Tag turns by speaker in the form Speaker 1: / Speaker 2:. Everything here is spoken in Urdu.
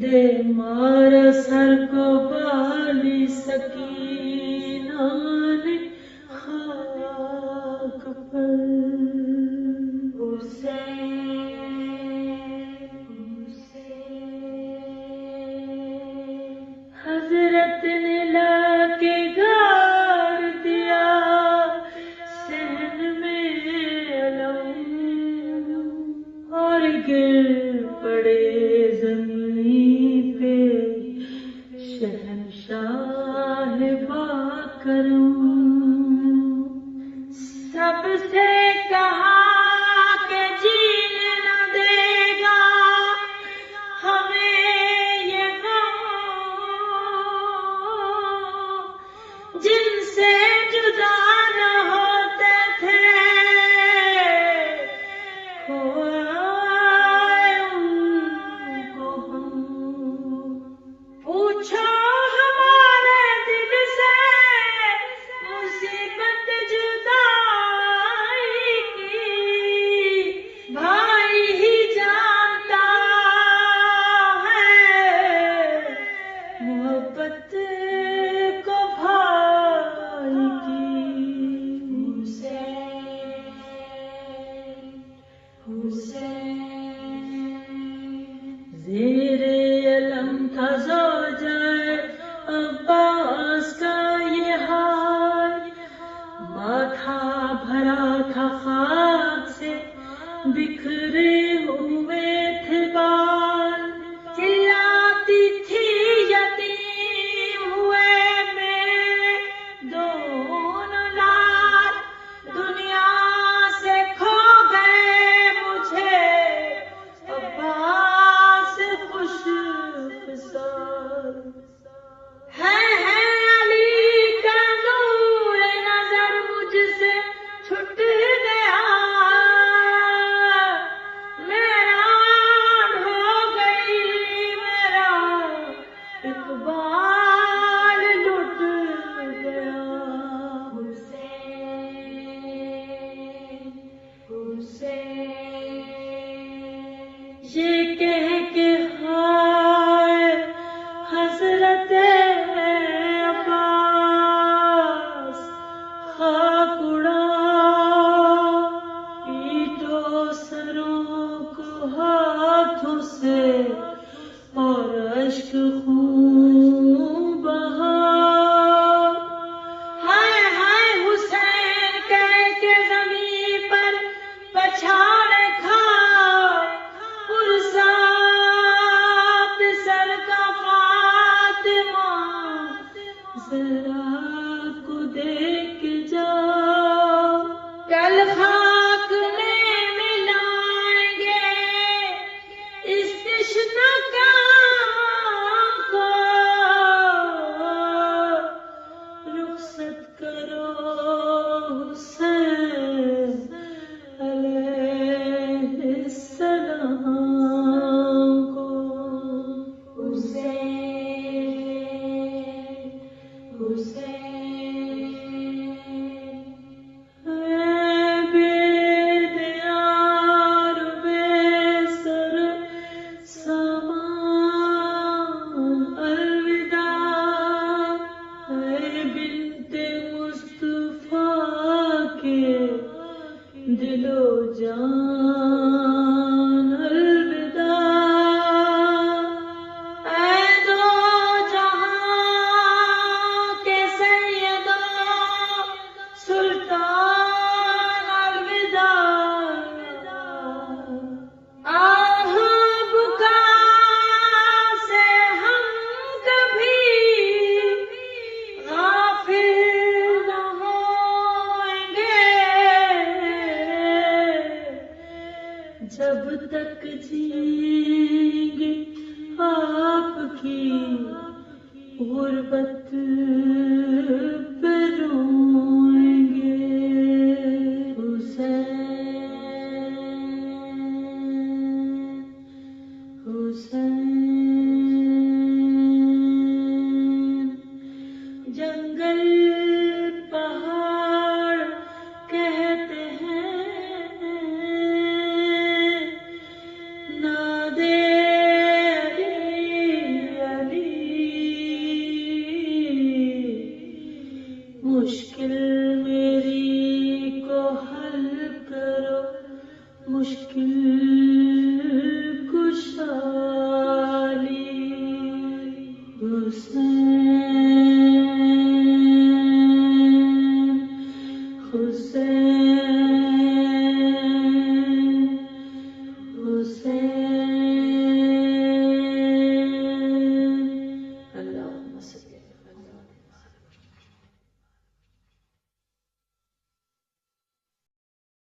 Speaker 1: دے مار سر کو بالی سکینہ نے خاک پر حضرت نے لا کے گار دیا سہن میں علم اور گر پڑے زمین پہ شہنشاہ باکرم سب سے کہا کہ جینے نہ دے گا ہمیں یہ غم جن سے جدا نہ ہوتے تھے کھوائے ان کو ہم پوچھو ہمارے دل سے مصیبت جدائی کی بھائی ہی جانتا ہے محبت کو بھائی کی زیر علم تھا زوجہ عباس کا یہ حال ماتھا بھرا تھا خاک سے بکھرے ہوئے تھے بال چلاتی تھی یتیم ہوئے میرے دونوں لال دنیا سے کھو گئے مجھے عباس خوش خصال ہے علی کا نور نظر مجھ سے چھٹ گیا میران ہو گئی میرا اقبال لٹ گیا یہ کہہ کے ہائے حضرت عباس خاک اڑا پیٹو سروں کو ہاتھوں سے اور اشک خون بہا ہائے ہائے حسین کہہ کے زمین پر پچھاڑ کھا پرسات سر کا فاطمہ ذرا کو دیکھ جاؤ کل خاک میں ملائیں گے اس تشنہ کام کو رخصت کرو حسین علیہ السلام کو دل و جان الوداع اے دو جہاں کے سید و سلطان الوداع آہ بکا سے ہم کبھی غافل نہ ہوئیں گے جب تک جئیں گے آپ کی غربت پہ روئیں گے حسین حسین